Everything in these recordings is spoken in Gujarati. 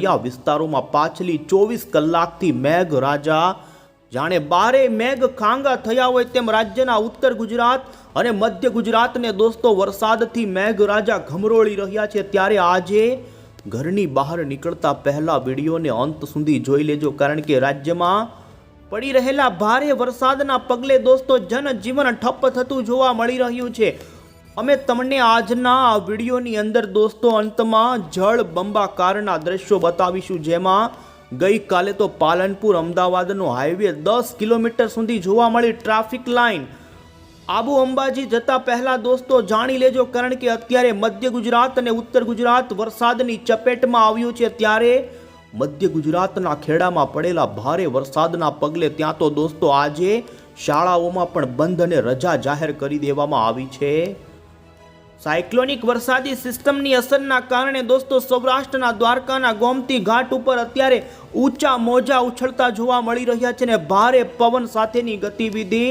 વિસ્તારોમાં પાછલી 24 કલાકથી મેઘરાજા જાણે બારે મેઘ ખાંગા થયા હોય તેમ રાજ્યના ઉત્તર ગુજરાત અને મધ્ય ગુજરાતને દોસ્તો વરસાદથી મેઘરાજા ઘમરોળી રહ્યા છે। ત્યારે આજે ઘરની બહાર નીકળતા પહેલા વિડીયોને અંત સુધી જોઈ લેજો, કારણ કે રાજ્યમાં પડી રહેલા ભારે વરસાદના પગલે દોસ્તો જનજીવન ઠપ્પ થતું જોવા મળી રહ્યું છે। અમે તમને આજના આ વિડીયોની અંદર દોસ્તો અંતમાં જળ બંબાકારના દ્રશ્યો બતાવીશું, જેમાં ગઈકાલે તો પાલનપુર અમદાવાદનો હાઈવે 10 કિલોમીટર સુધી જોવા મળી ટ્રાફિક લાઇન। આબુ અંબાજી જતા પહેલા દોસ્તો જાણી લેજો, કારણ કે અત્યારે મધ્ય ગુજરાત અને ઉત્તર ગુજરાત વરસાદની ચપેટમાં આવ્યું છે। ત્યારે મધ્ય ગુજરાતના ખેડામાં પડેલા ભારે વરસાદના પગલે ત્યાં તો દોસ્તો આજે શાળાઓમાં પણ બંધ અને રજા જાહેર કરી દેવામાં આવી છે। સાયક્લોનિક વરસાદી સિસ્ટમની અસરના કારણે દોસ્તો સૌરાષ્ટ્રના દ્વારકાના ગોમતી ઘાટ ઉપર અત્યારે ઊંચા મોજા ઉછળતા જોવા મળી રહ્યા છે ને ભારે પવન સાથેની ગતિવિધિ।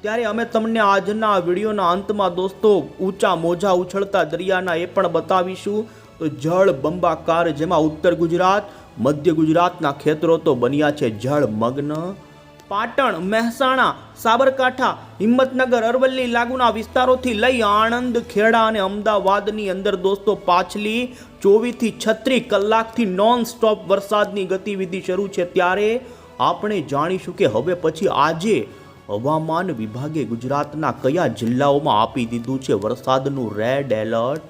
ત્યારે અમે તમને આજના વિડીયોના અંતમાં દોસ્તો ઊંચા મોજા ઉછળતા દરિયાના એ પણ બતાવીશું। તો જળ બંબાકાર, જેમાં ઉત્તર ગુજરાત મધ્ય ગુજરાતના ખેતરો તો બન્યા છે જળમગ્ન। પાટણ, મહેસાણા, સાબરકાંઠા, હિંમતનગર, અરવલ્લી લાગુના વિસ્તારોથી લઈ આણંદ, ખેડા અને અમદાવાદની અંદર દોસ્તો પાછલી 24 થી 36 કલાકથી નોન સ્ટોપ વરસાદની ગતિવિધિ શરૂ છે। ત્યારે આપણે જાણીશું કે હવે પછી આજે હવામાન વિભાગે ગુજરાતના કયા જિલ્લાઓમાં આપી દીધું છે વરસાદનું રેડ એલર્ટ।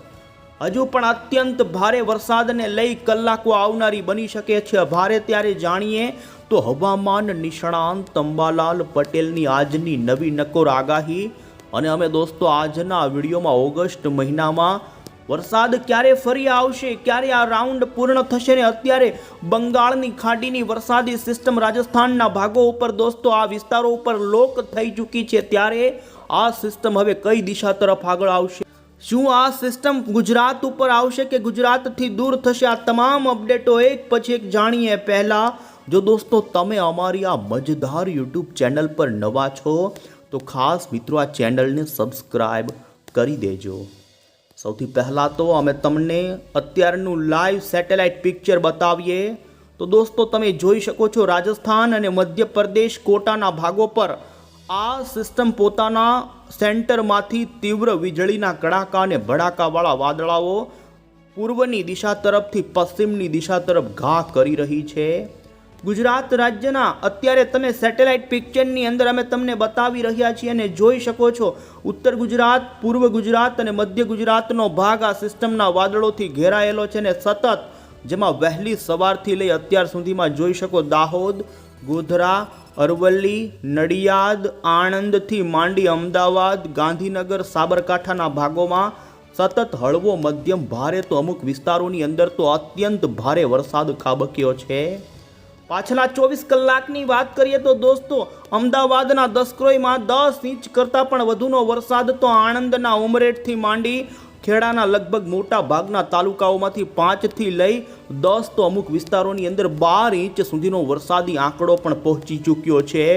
હજુ પણ અત્યંત ભારે વરસાદને લઈ કલાકો આવનારી બની શકે છે ભારે। ત્યારે જાણીએ તો હવામાન નિષ્ણાંત અંબાલાલ પટેલની આજની નવી નકોર આગાહી। અને અમે દોસ્તો આજના વિડીયોમાં ઓગસ્ટ મહિનામાં વરસાદ ક્યારે ફરી આવશે, ક્યારે આ રાઉન્ડ પૂર્ણ થશે ને અત્યારે બંગાળની ખાડીની વરસાદી સિસ્ટમ રાજસ્થાનના ભાગો ઉપર દોસ્તો આ વિસ્તારો ઉપર લોક થઈ ચૂકી છે। ત્યારે આ સિસ્ટમ હવે કઈ દિશા તરફ આગળ આવશે, શું આ સિસ્ટમ ગુજરાત ઉપર આવશે કે ગુજરાતથી દૂર થશે, આ તમામ અપડેટો એક પછી એક જાણીએ। પહેલા જો દોસ્તો તમે અમારી આ મજેદાર યુટ્યુબ ચેનલ પર નવા છો તો ખાસ મિત્રો આ ચેનલને સબસ્ક્રાઈબ કરી દેજો। સૌથી પહેલાં તો અમે તમને અત્યારનું લાઈવ સેટેલાઇટ પિક્ચર બતાવીએ। તો દોસ્તો તમે જોઈ શકો છો રાજસ્થાન અને મધ્યપ્રદેશ કોટાના ભાગો પર આ સિસ્ટમ પોતાના સેન્ટરમાંથી તીવ્ર વીજળીના કડાકા અને ભડાકાવાળા વાદળાઓ પૂર્વની દિશા તરફથી પશ્ચિમની દિશા તરફ ઘા કરી રહી છે। ગુજરાત રાજ્યના અત્યારે તમે સેટેલાઇટ પિક્ચરની અંદર અમે તમને બતાવી રહ્યા છીએ અને જોઈ શકો છો ઉત્તર ગુજરાત, પૂર્વ ગુજરાત અને મધ્ય ગુજરાતનો ભાગ આ સિસ્ટમના વાદળોથી ઘેરાયેલો છે ને સતત, જેમાં વહેલી સવારથી લઈ અત્યાર સુધીમાં જોઈ શકો દાહોદ, ગોધરા, અરવલ્લી, નડિયાદ, આણંદથી માંડી અમદાવાદ, ગાંધીનગર, સાબરકાંઠાના ભાગોમાં સતત હળવો મધ્યમ ભારે તો અમુક વિસ્તારોની અંદર તો અત્યંત ભારે વરસાદ ખાબક્યો છે। પાછલા 24 કલાકની વાત કરીએ તો દોસ્તો અમદાવાદના દસક્રોઈમાં 10 ઇંચ કરતાં પણ વધુનો વરસાદ, તો આણંદના ઉમરેઠથી માંડી ખેડાના લગભગ મોટા ભાગના તાલુકાઓમાંથી 5 થી લઈ 10 તો અમુક વિસ્તારોની અંદર 12 ઇંચ સુધીનો વરસાદી આંકડો પણ પહોંચી ચૂક્યો છે।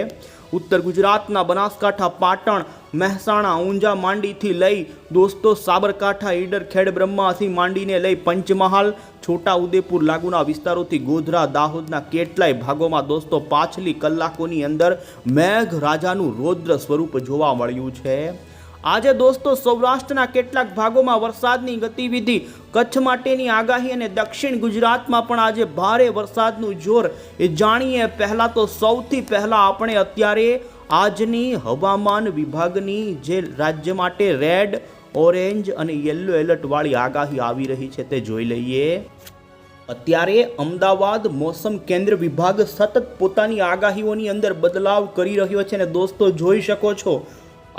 ઉત્તર ગુજરાતના બનાસકાંઠા, પાટણ, મહેસાણા, ઊંઝા માંડીથી લઈ દોસ્તો સાબરકાંઠા, ઈડર, ખેડબ્રહ્માથી માંડીને લઈ પંચમહાલ, છોટા ઉદેપુર લાગુના વિસ્તારોથી ગોધરા, દાહોદના કેટલાય ભાગોમાં દોસ્તો પાછલી કલાકોની અંદર મેઘરાજાનું રૌદ્ર સ્વરૂપ જોવા મળ્યું છે। આજે દોસ્તો સૌરાષ્ટ્રના કેટલાક ભાગોમાં વરસાદની ગતિવિધિ, કચ્છ માટેની આગાહી અને દક્ષિણ ગુજરાતમાં પણ આજે ભારે વરસાદનું જોર એ જાણીએ। પહેલા તો સૌથી પહેલા આપણે અત્યારે આજની હવામાન વિભાગની જે રાજ્ય માટે રેડ, ઓરેન્જ અને યલો એલર્ટ વાળી આગાહી આવી રહી છે તે જોઈ લઈએ। અત્યારે અમદાવાદ મોસમ કેન્દ્ર વિભાગ સતત પોતાની આગાહીઓની અંદર બદલાવ કરી રહ્યો છે ને દોસ્તો જોઈ શકો છો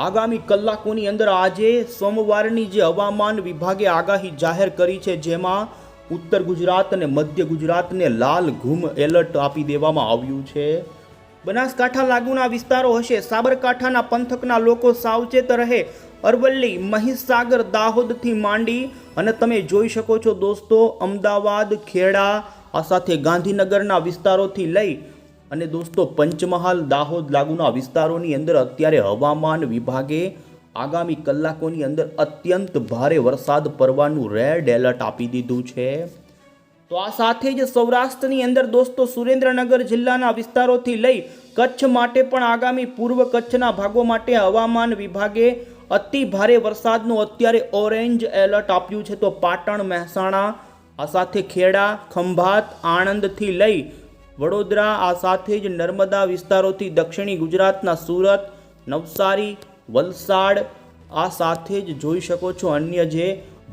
આગામી કલાકોની અંદર આજે સોમવારની જે હવામાન વિભાગે આગાહી જાહેર કરી છે, જેમાં ઉત્તર ગુજરાત અને મધ્ય ગુજરાતને લાલ ઘૂમ એલર્ટ આપી દેવામાં આવ્યું છે। બનાસકાંઠા લાગુના વિસ્તારો હશે, સાબરકાંઠાના પંથકના લોકો સાવચેત રહે। અરવલ્લી, મહીસાગર, દાહોદથી માંડી અને તમે જોઈ શકો છો દોસ્તો અમદાવાદ, ખેડા આ સાથે ગાંધીનગરના વિસ્તારોથી લઈ અને દોસ્તો પંચમહાલ, દાહોદ લાગુના વિસ્તારોની અંદર અત્યારે હવામાન વિભાગે આગામી કલાકોની અંદર અત્યંત ભારે વરસાદ પડવાનું રેડ એલર્ટ આપી દીધું છે। તો તો આ સાથે જ સૌરાષ્ટ્રની અંદર દોસ્તો સુરેન્દ્રનગર જિલ્લાના વિસ્તારોથી લઈ કચ્છ માટે પણ આગામી પૂર્વ કચ્છના ભાગો માટે હવામાન વિભાગે અતિ ભારે વરસાદનું અત્યારે ઓરેન્જ એલર્ટ આપ્યું છે. તો પાટણ, મહેસાણા, આ સાથે ખેડા, ખંભાત, આણંદથી લઈ વડોદરા, આ સાથે જ નર્મદા વિસ્તારોથી દક્ષિણી ગુજરાતના સુરત, નવસારી, વલસાડ, આ સાથે જ જોઈ શકો છો અન્ય જે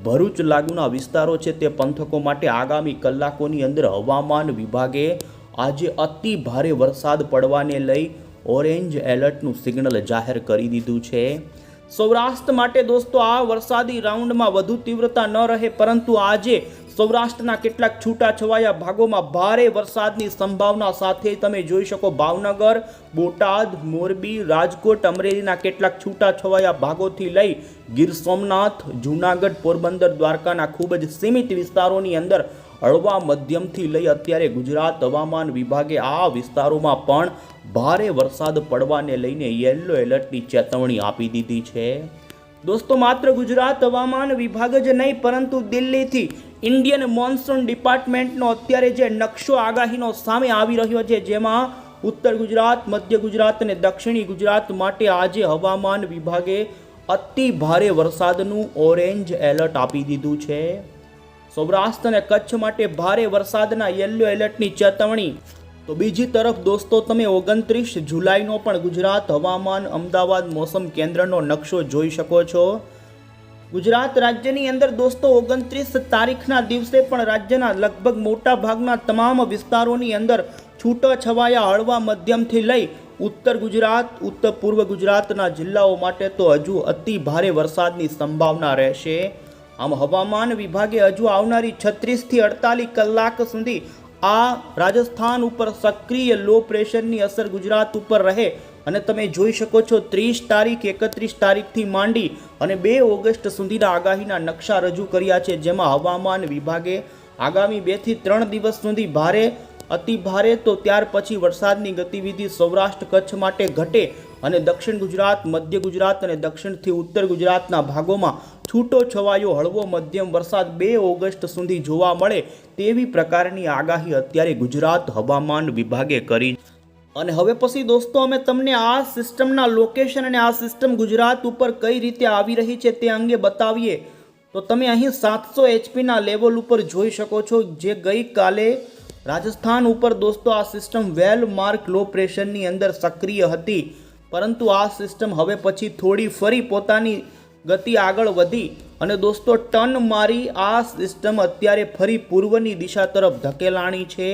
ભરૂચ લાગુના વિસ્તારો છે તે પંથકો માટે આગામી કલાકોની અંદર હવામાન વિભાગે આજે અતિ ભારે વરસાદ પડવાને લઈ ઓરેન્જ એલર્ટનું સિગ્નલ જાહેર કરી દીધું છે. સૌરાષ્ટ્ર માટે દોસ્તો આ વરસાદી રાઉન્ડમાં વધુ તીવ્રતા ન રહે, પરંતુ આજે સૌરાષ્ટ્રના કેટલાક છૂટાછવાયા ભાગોમાં ભારે વરસાદની સંભાવના સાથે તમે જોઈ શકો ભાવનગર, બોટાદ, મોરબી, રાજકોટ, અમરેલીના કેટલાક છૂટાછવાયા ભાગોથી લઈ ગીર સોમનાથ, જૂનાગઢ, પોરબંદર, દ્વારકાના ખૂબ જ સીમિત વિસ્તારોની અંદર હળવા મધ્યમથી લઈ અત્યારે ગુજરાત હવામાન વિભાગે આ વિસ્તારોમાં પણ ભારે વરસાદ પડવાને લઈને યલો એલર્ટની ચેતવણી આપી દીધી છે. દોસ્તો માત્ર ગુજરાત હવામાન વિભાગ જ નહીં, પરંતુ દિલ્હીથી ઇન્ડિયન મોન્સૂન ડિપાર્ટમેન્ટનો અત્યારે જે નકશો આગાહીનો સામે આવી રહ્યો છે, જેમાં ઉત્તર ગુજરાત, મધ્ય ગુજરાત અને દક્ષિણી ગુજરાત માટે આજે હવામાન વિભાગે અતિ ભારે વરસાદનું ઓરેન્જ એલર્ટ આપી દીધું છે. સૌરાષ્ટ્ર અને કચ્છ માટે ભારે વરસાદના યલો એલર્ટની ચેતવણી. તો બીજી તરફ દોસ્તો તમે 29 જુલાઈનો પણ ગુજરાત હવામાન અમદાવાદ મોસમ કેન્દ્રનો નકશો જોઈ શકો છો. ગુજરાત રાજ્યની અંદર દોસ્તો 29 તારીખના દિવસે પણ રાજ્યના લગભગ મોટા ભાગના તમામ વિસ્તારોની અંદર છૂટાછવાયા હળવા મધ્યમથી લઈ ઉત્તર ગુજરાત, ઉત્તર પૂર્વ ગુજરાતના જિલ્લાઓ માટે તો હજુ અતિ ભારે વરસાદની સંભાવના રહેશે. આમ હવામાન વિભાગે હજુ આવનારી 36 થી 48 કલાક સુધી આ રાજસ્થાન ઉપર સક્રિય લો પ્રેશરની અસર ગુજરાત ઉપર રહે અને તમે જોઈ શકો છો 30 તારીખ, 31 તારીખથી માંડી અને 2 ઓગસ્ટ સુધીના આગાહીના નકશા રજૂ કર્યા છે, જેમાં હવામાન વિભાગે આગામી 2 થી 3 દિવસ સુધી ભારે, અતિ ભારે, તો ત્યાર પછી વરસાદની ગતિવિધિ સૌરાષ્ટ્ર કચ્છ માટે ઘટે અને દક્ષિણ ગુજરાત, મધ્ય ગુજરાત અને દક્ષિણથી ઉત્તર ગુજરાતના ભાગોમાં છૂટો છવાયો હળવો મધ્યમ વરસાદ 2 ઓગસ્ટ સુધી જોવા મળે તેવી પ્રકારની આગાહી અત્યારે ગુજરાત હવામાન વિભાગે કરી. અને હવે પછી દોસ્તો અમે તમને આ સિસ્ટમના લોકેશન અને આ સિસ્ટમ ગુજરાત ઉપર કઈ રીતે આવી રહી છે તે અંગે બતાવીએ. તો તમે અહીં 700 HP લેવલ ઉપર જોઈ શકો છો, જે ગઈકાલે રાજસ્થાન ઉપર દોસ્તો આ સિસ્ટમ વેલ માર્ક લો પ્રેશરની અંદર સક્રિય હતી, પરંતુ આ સિસ્ટમ હવે પછી થોડી ફરી પોતાની ગતિ આગળ વધી અને દોસ્તો ટર્ન મારી આ સિસ્ટમ અત્યારે ફરી પૂર્વની દિશા તરફ ધકેલાણી છે.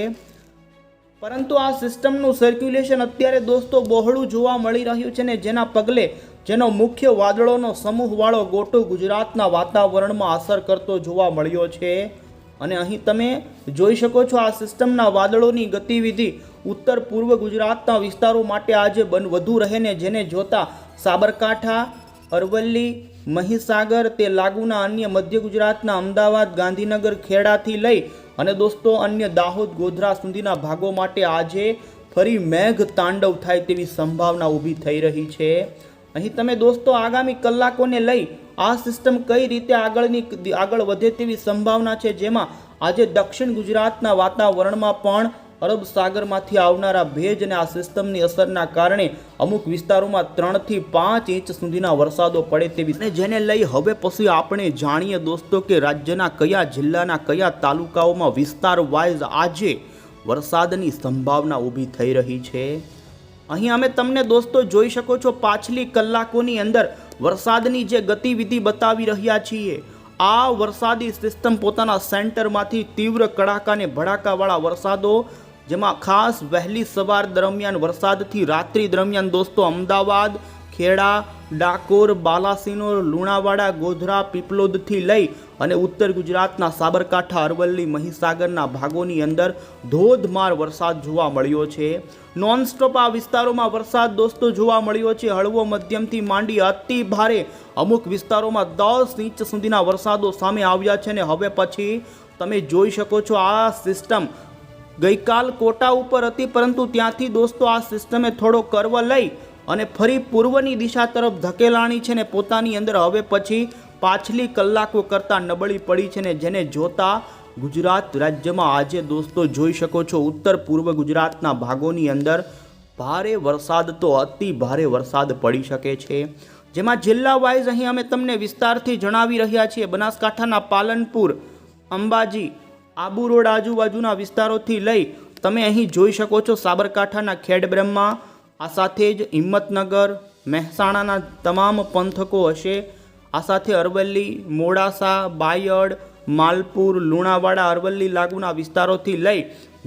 પરંતુ આ સિસ્ટમનું સર્ક્યુલેશન અત્યારે દોસ્તો બહોળું જોવા મળી રહ્યું છે ને જેના પગલે જેનો મુખ્ય વાદળોનો સમૂહવાળો ગોટો ગુજરાતના વાતાવરણમાં અસર કરતો જોવા મળ્યો છે. અને અહીં તમે જોઈ શકો છો આ સિસ્ટમના વાદળોની ગતિવિધિ ઉત્તર પૂર્વ ગુજરાતના વિસ્તારો માટે આજે વધુ રહે ને જેને જોતા સાબરકાંઠા, અરવલ્લી, મહીસાગર, તે લાગુના અન્ય મધ્ય ગુજરાતના અમદાવાદ, ગાંધીનગર, ખેડાથી લઈ અને દોસ્તો અન્ય દાહોદ, ગોધરા સુધીના ભાગો માટે આજે ફરી મેઘ તાંડવ થાય તેવી સંભાવના ઊભી થઈ રહી છે. અહીં તમે દોસ્તો આગામી કલાકોને લઈ આ સિસ્ટમ કઈ રીતે આગળ વધે તેવી સંભાવના છે, જેમાં આજે દક્ષિણ ગુજરાતના વાતાવરણમાં પણ અરબ સાગરમાંથી આવનારા ભેજ અને આ સિસ્ટમની અસરના કારણે અમુક વિસ્તારોમાં 3 થી 5 ઇંચ સુધીના વરસાદો પડે તેવી, અને જેને લઈ હવે પછી આપણે જાણીએ દોસ્તો કે રાજ્યના કયા જિલ્લાના કયા તાલુકાઓમાં વિસ્તાર વાઇઝ આજે વરસાદની સંભાવના ઊભી થઈ રહી છે. અહીં અમે તમને દોસ્તો જોઈ શકો છો પાછલી કલાકોની અંદર વરસાદની જે ગતિવિધિ બતાવી રહ્યા છીએ. આ વરસાદી સિસ્ટમ પોતાના સેન્ટરમાંથી તીવ્ર કડાકા અને ભડાકાવાળા વરસાદો, જેમાં ખાસ વહેલી સવાર દરમિયાન વરસાદથી રાત્રિ દરમિયાન દોસ્તો અમદાવાદ, ખેડા, ડાકોર, બાલાસિનોર, લુણાવાડા, ગોધરા, પીપલોદથી લઈ અને ઉત્તર ગુજરાતના સાબરકાંઠા, અરવલ્લી, મહીસાગરના ભાગોની અંદર ધોધમાર વરસાદ જોવા મળ્યો છે. નોનસ્ટોપ આ વિસ્તારોમાં વરસાદ દોસ્તો જોવા મળ્યો છે. હળવો મધ્યમથી માંડી અતિ ભારે અમુક વિસ્તારોમાં 10 ઇંચ સુધીના વરસાદો સામે આવ્યા છે. અને હવે પછી તમે જોઈ શકો છો આ સિસ્ટમ ગઈકાલ કોટા ઉપર હતી, પરંતુ ત્યાંથી દોસ્તો આ સિસ્ટમે થોડો કર્વ લઈ અને ફરી પૂર્વની દિશા તરફ ધકેલાણી છે ને પોતાની અંદર હવે પછી પાછલી કલાકો કરતાં નબળી પડી છે ને જેને જોતા ગુજરાત રાજ્યમાં આજે દોસ્તો જોઈ શકો છો ઉત્તર પૂર્વ ગુજરાતના ભાગોની અંદર ભારે વરસાદ તો અતિ ભારે વરસાદ પડી શકે છે, જેમાં જિલ્લા વાઇઝ અહીં અમે તમને વિસ્તારથી જણાવી રહ્યા છીએ। બનાસકાંઠાના પાલનપુર, અંબાજી, આબુ રોડ આજુબાજુના વિસ્તારોથી લઈ તમે અહીં જોઈ શકો છો સાબરકાંઠાના ખેડબ્રહ્મા, આ સાથે જ હિંમતનગર, મહેસાણાના તમામ પંથકો હશે, આ સાથે અરવલ્લી, મોડાસા, બાયડ, માલપુર, લુણાવાડા, અરવલ્લી લાગુના વિસ્તારોથી લઈ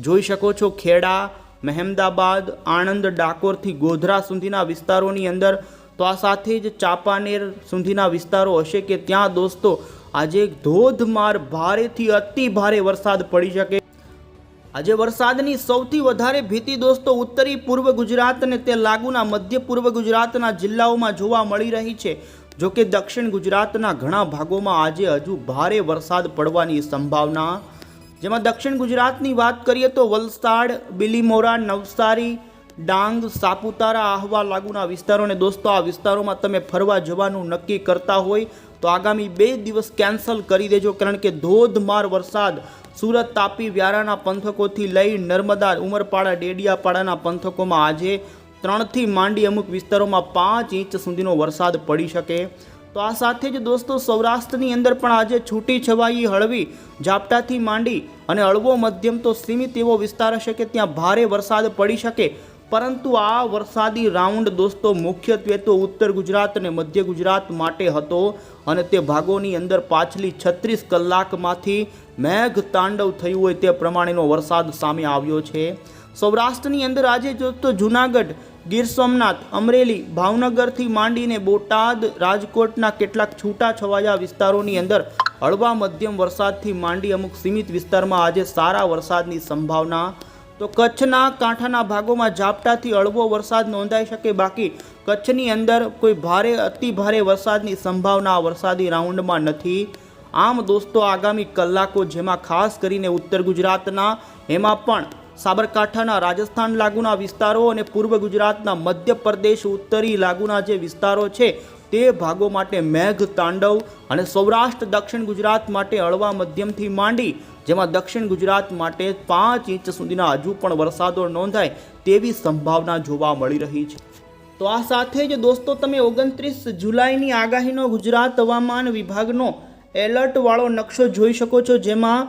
જોઈ શકો છો ખેડા, મહેમદાબાદ, આણંદ, ડાકોરથી ગોધરા સુધીના વિસ્તારોની અંદર, તો આ સાથે જ ચાંપાનેર સુધીના વિસ્તારો હશે કે ત્યાં દોસ્તો આજે ધોધમાર ભારેથી અતિ ભારે વરસાદ પડી શકે। આજે વરસાદની સૌથી વધારે ભીતિ દોસ્તો ઉત્તરી પૂર્વ ગુજરાત અને તે લાગુના મધ્ય પૂર્વ ગુજરાતના જિલ્લાઓમાં જોવા મળી રહી છે। જો કે દક્ષિણ ગુજરાતના ઘણા ભાગોમાં આજે હજુ ભારે વરસાદ પડવાની સંભાવના, જેમાં દક્ષિણ ગુજરાતની વાત કરીએ તો વલસાડ, બિલીમોરા, નવસારી, ડાંગ, સાપુતારા, આહવા લાગુના વિસ્તારોને દોસ્તો આ વિસ્તારોમાં તમે ફરવા જવાનું નક્કી કરતા હોય તો આગામી 2 દિવસ કેન્સલ કરી દેજો, કારણ કે ધોધમાર વરસાદ સુરત, તાપી, વ્યારાના પંથકોથી લઈ નર્મદા, ઉમરપાડા, ડેડિયાપાડાના પંથકોમાં આજે 3 થી માંડી અમુક વિસ્તારોમાં 5 ઇંચ સુધીનો વરસાદ પડી શકે। તો આ સાથે જ દોસ્તો સૌરાષ્ટ્રની અંદર પણ આજે છૂટી છવાઈ હળવી ઝાપટાથી માંડી અને હળવો મધ્યમ તો સીમિત એવો વિસ્તાર હશે કે ત્યાં ભારે વરસાદ પડી શકે, પરંતુ આ વરસાદી રાઉન્ડ દોસ્તો મુખ્યત્વે તો ઉત્તર ગુજરાત અને મધ્ય ગુજરાત માટે હતો અને તે ભાગોની અંદર પાછલી 36 કલાકમાંથી મેઘ તાંડવ થયું હોય તે પ્રમાણેનો વરસાદ સામે આવ્યો છે। સૌરાષ્ટ્રની અંદર આજે દોસ્તો જૂનાગઢ, ગીર સોમનાથ, અમરેલી, ભાવનગરથી માંડીને બોટાદ, રાજકોટના કેટલાક છૂટા છવાયા વિસ્તારોની અંદર હળવા મધ્યમ વરસાદથી માંડી અમુક સીમિત વિસ્તારમાં આજે સારા વરસાદની સંભાવના। તો કચ્છના કાંઠાના ભાગોમાં ઝાપટાથી હળવો વરસાદ નોંધાઈ શકે, બાકી કચ્છની અંદર કોઈ ભારે અતિ ભારે વરસાદની સંભાવના વરસાદી રાઉન્ડમાં નથી। આમ દોસ્તો આગામી કલાકો જેમાં ખાસ કરીને ઉત્તર ગુજરાતના, એમાં પણ સાબરકાંઠાના રાજસ્થાન લાગુના વિસ્તારો અને પૂર્વ ગુજરાતના મધ્યપ્રદેશ ઉત્તરી લાગુના જે વિસ્તારો છે તે ભાગો માટે મેઘ તાંડવ અને સૌરાષ્ટ્ર દક્ષિણ ગુજરાત માટે હળવા મધ્યમથી માંડી, જેમાં દક્ષિણ ગુજરાત માટે 5 ઇંચ સુધીના હજુ પણ વરસાદો નોંધાય તેવી સંભાવના જોવા મળી રહી છે। તો આ સાથે જ દોસ્તો તમે 29 જુલાઈની આગાહીનો ગુજરાત હવામાન વિભાગનો એલર્ટવાળો નકશો જોઈ શકો છો, જેમાં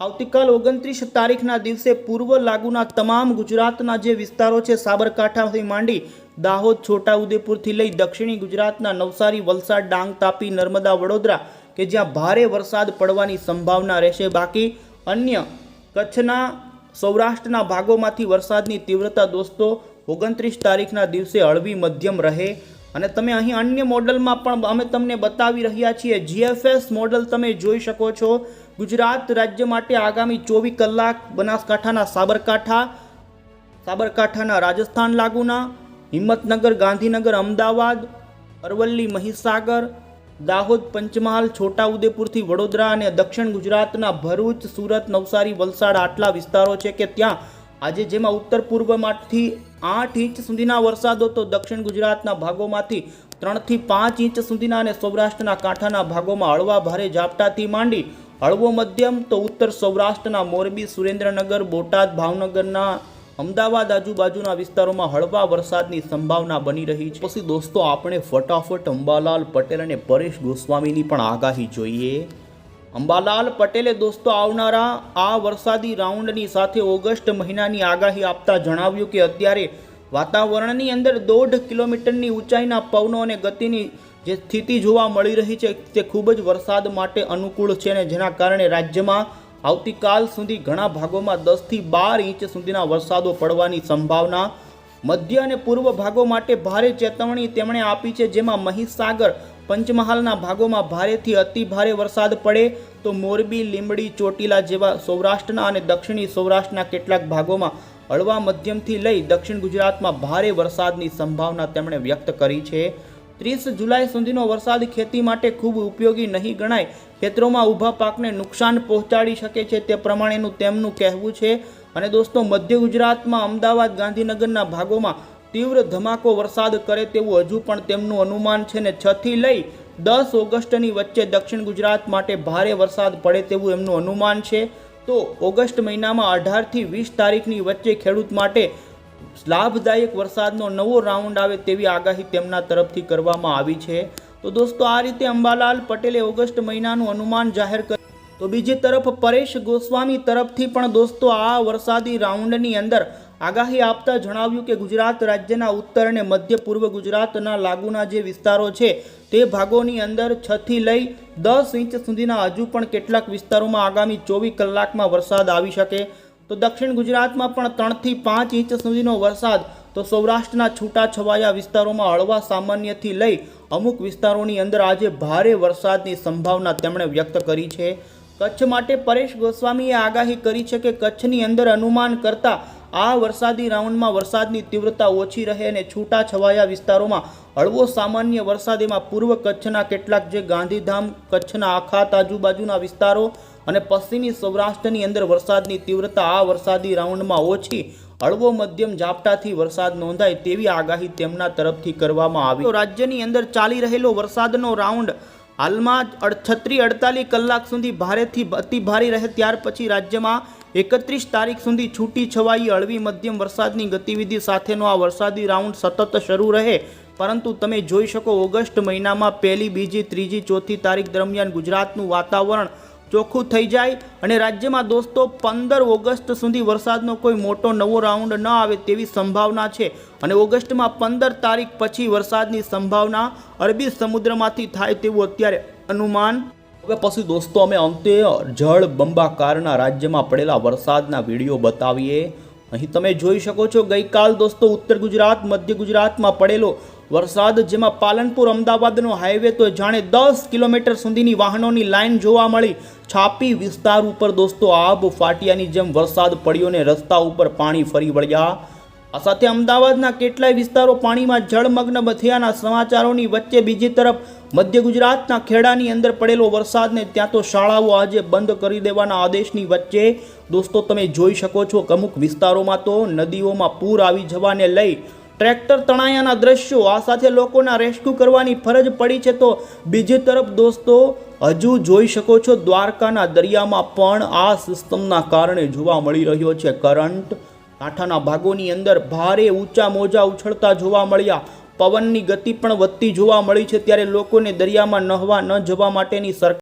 આવતીકાલ 29 તારીખના દિવસે પૂર્વ લાગુના તમામ ગુજરાતના જે વિસ્તારો છે સાબરકાંઠાથી માંડી દાહોદ, છોટાઉદેપુરથી લઈ દક્ષિણી ગુજરાતના નવસારી, વલસાડ, ડાંગ, તાપી, નર્મદા, વડોદરા કે જ્યાં ભારે વરસાદ પડવાની સંભાવના રહેશે, બાકી અન્ય કચ્છના, સૌરાષ્ટ્રના ભાગોમાંથી વરસાદની તીવ્રતા દોસ્તો 29 તારીખના દિવસે હળવી મધ્યમ રહે। અને તમે અહીં અન્ય મોડલમાં પણ અમે તમને બતાવી રહ્યા છીએ, GFS મોડલ તમે જોઈ શકો છો। ગુજરાત રાજ્ય માટે આગામી 24 કલાક બનાસકાંઠાના સાબરકાંઠાના રાજસ્થાન લાગુના, હિંમતનગર, ગાંધીનગર, અમદાવાદ, અરવલ્લી, મહીસાગર, દાહોદ, પંચમહાલ, છોટાઉદેપુરથી વડોદરા અને દક્ષિણ ગુજરાતના ભરૂચ, સુરત, નવસારી, વલસાડ આટલા વિસ્તારો છે કે ત્યાં આજે જેમાં ઉત્તર પૂર્વમાંથી 8 ઇંચ સુધીના વરસાદો, તો દક્ષિણ ગુજરાતના ભાગોમાંથી 3 થી 5 ઇંચ સુધીના અને સૌરાષ્ટ્રના કાંઠાના ભાગોમાં હળવા ભારે ઝાપટાથી માંડી હળવો મધ્યમ, તો ઉત્તર સૌરાષ્ટ્રના મોરબી, સુરેન્દ્રનગર, બોટાદ, ભાવનગરના, અમદાવાદ આજુબાજુના વિસ્તારોમાં હળવા વરસાદની સંભાવના બની રહી છે। પછી દોસ્તો આપણે ફટાફટ અંબાલાલ પટેલ અને પરેશ ગોસ્વામીની પણ આગાહી જોઈએ। અંબાલાલ પટેલે દોસ્તો આવનારા આ વરસાદી રાઉન્ડની સાથે ઓગસ્ટ મહિનાની આગાહી આપતા જણાવ્યું કે અત્યારે વાતાવરણની અંદર 1.5 કિલોમીટરની ઊંચાઈના પવનો અને ગતિની જે સ્થિતિ જોવા મળી રહી છે તે ખૂબ જ વરસાદ માટે અનુકૂળ છે અને જેના કારણે રાજ્યમાં આવતીકાલ સુધી ઘણા ભાગોમાં 10 થી 12 ઇંચ સુધીના વરસાદો પડવાની સંભાવના। મધ્ય અને પૂર્વ ભાગો માટે ભારે ચેતવણી તેમણે આપી છે, જેમાં મહીસાગર, પંચમહાલના ભાગોમાં ભારેથી અતિ ભારે વરસાદ પડે તો મોરબી, લીંબડી, ચોટીલા જેવા સૌરાષ્ટ્રના અને દક્ષિણી સૌરાષ્ટ્રના કેટલાક ભાગોમાં હળવા મધ્યમથી લઈ દક્ષિણ ગુજરાતમાં ભારે વરસાદની સંભાવના તેમણે વ્યક્ત કરી છે। 30 જુલાઈ સુધીનો વરસાદ ખેતી માટે ખૂબ ઉપયોગી નહીં ગણાય, ખેતરોમાં ઊભા પાકને નુકસાન પહોંચાડી શકે છે તે પ્રમાણેનું તેમનું કહેવું છે। અને દોસ્તો મધ્ય ગુજરાતમાં અમદાવાદ, ગાંધીનગરના ભાગોમાં તીવ્ર ધમાકો વરસાદ કરે તેવું હજુ પણ તેમનું અનુમાન છે ને 6 થી લઈ 10 ઓગસ્ટની વચ્ચે દક્ષિણ ગુજરાત માટે ભારે વરસાદ પડે તેવું એમનું અનુમાન છે। તો ઓગસ્ટ મહિનામાં 18 થી 20 તારીખની વચ્ચે ખેડૂત માટે લાભદાયક વરસાદનો નવો રાઉન્ડ આવે તેવી આગાહી તેમના તરફથી કરવામાં આવી છે। તો દોસ્તો આ રીતે અંબાલાલ પટેલે ઓગસ્ટ મહિનાનું અનુમાન જાહેર કર્યું। તો બીજી તરફ પરેશ ગોસ્વામી તરફથી પણ દોસ્તો આ વરસાદી રાઉન્ડની અંદર આગાહી આપતા જણાવ્યું કે ગુજરાત રાજ્યના ઉત્તર અને મધ્ય પૂર્વ ગુજરાતના લાગુના જે વિસ્તારો છે તે ભાગોની અંદર 6 થી લઈ 10 ઇંચ સુધીના હજુ પણ કેટલાક વિસ્તારોમાં આગામી 24 કલાકમાં વરસાદ આવી શકે। તો દક્ષિણ ગુજરાતમાં પણ 3 થી 5 ઇંચ સુધીનો વરસાદ, તો સૌરાષ્ટ્રના છૂટાછવાયા વિસ્તારોમાં હળવા સામાન્યથી લઈ અમુક વિસ્તારોની અંદર આજે ભારે વરસાદની સંભાવના તેમણે વ્યક્ત કરી છે। કચ્છ માટે પરેશ ગોસ્વામીએ આગાહી કરી છે કે કચ્છની અંદર અનુમાન કરતાં આ વરસાદી રાઉન્ડમાં વરસાદની તીવ્રતા ઓછી રહે અને છૂટાછવાયા વિસ્તારોમાં હળવો સામાન્ય વરસાદ, એમાં પૂર્વ કચ્છના કેટલાક જે ગાંધીધામ, કચ્છના આખાત આજુબાજુના વિસ્તારો અને પશ્ચિમી સૌરાષ્ટ્રની અંદર વરસાદની તીવ્રતા આ વરસાદી રાઉન્ડમાં ઓછી, હળવો મધ્યમ ઝાપટાથી વરસાદ નોંધાય તેવી આગાહી તેમના તરફથી કરવામાં આવી। રાજ્યની અંદર ચાલી રહેલો વરસાદનો રાઉન્ડ હાલમાં 36-48 કલાક સુધી ભારેથી અતિ ભારે રહે, ત્યાર પછી રાજ્યમાં 31 તારીખ સુધી છૂટી છવાઈ હળવી મધ્યમ વરસાદની ગતિવિધિ સાથેનો આ વરસાદી રાઉન્ડ સતત શરૂ રહે। પરંતુ તમે જોઈ શકો ઓગસ્ટ મહિનામાં 1લી, 2જી, 3જી, 4થી તારીખ દરમિયાન ગુજરાતનું વાતાવરણ ચોખ્ખું થઈ જાય અને રાજ્યમાં દોસ્તો 15 ઓગસ્ટ સુધી વરસાદનો કોઈ મોટો નવો રાઉન્ડ ન આવે તેવી સંભાવના છે અને ઓગસ્ટમાં 15 તારીખ પછી વરસાદની સંભાવના અરબી સમુદ્રમાંથી થાય તેવું અત્યારે અનુમાન। હવે પછી દોસ્તો અમે અંતે જળ બંબાકારના રાજ્યમાં પડેલા વરસાદના વિડીયો બતાવીએ। અહીં તમે જોઈ શકો છો ગઈકાલ દોસ્તો ઉત્તર ગુજરાત, મધ્ય ગુજરાતમાં પડેલો વરસાદ, જેમાં પાલનપુર અમદાવાદનો હાઈવે તો જાણે 10 કિલોમીટર સુધીની વાહનોની લાઈન જોવા મળી। છાપી વિસ્તાર ઉપર દોસ્તો આબ ફાટિયાની જેમ વરસાદ પડ્યો ને રસ્તા ઉપર પાણી ફરી વળ્યા। આ સાથે અમદાવાદના કેટલાય વિસ્તારો પાણીમાં જળમગ્ન થયાના સમાચારોની વચ્ચે બીજી તરફ મધ્ય ગુજરાતના ખેડાની અંદર પડેલો વરસાદને ત્યાં તો શાળાઓ આજે બંધ કરી દેવાના આદેશની વચ્ચે દોસ્તો તમે જોઈ શકો છો કે અમુક વિસ્તારોમાં તો નદીઓમાં પૂર આવી જવાને લઈ ટ્રેક્ટર તણાયાના દ્રશ્યો, આ સાથે લોકોના રેસ્ક્યુ કરવાની ફરજ પડી છે। તો બીજી તરફ દોસ્તો હજુ જોઈ શકો છો દ્વારકાના દરિયામાં પણ આ સિસ્ટમના કારણે જોવા મળી રહ્યો છે કરંટ। કાંઠાના ભાગોની અંદર ભારે ઊંચા મોજા ઉછળતા જોવા મળ્યા, પવનની ગતિ પણ વધતી જોવા મળી છે, ત્યારે લોકોને દરિયામાં નહાવા ન જવા માટેની સરકાર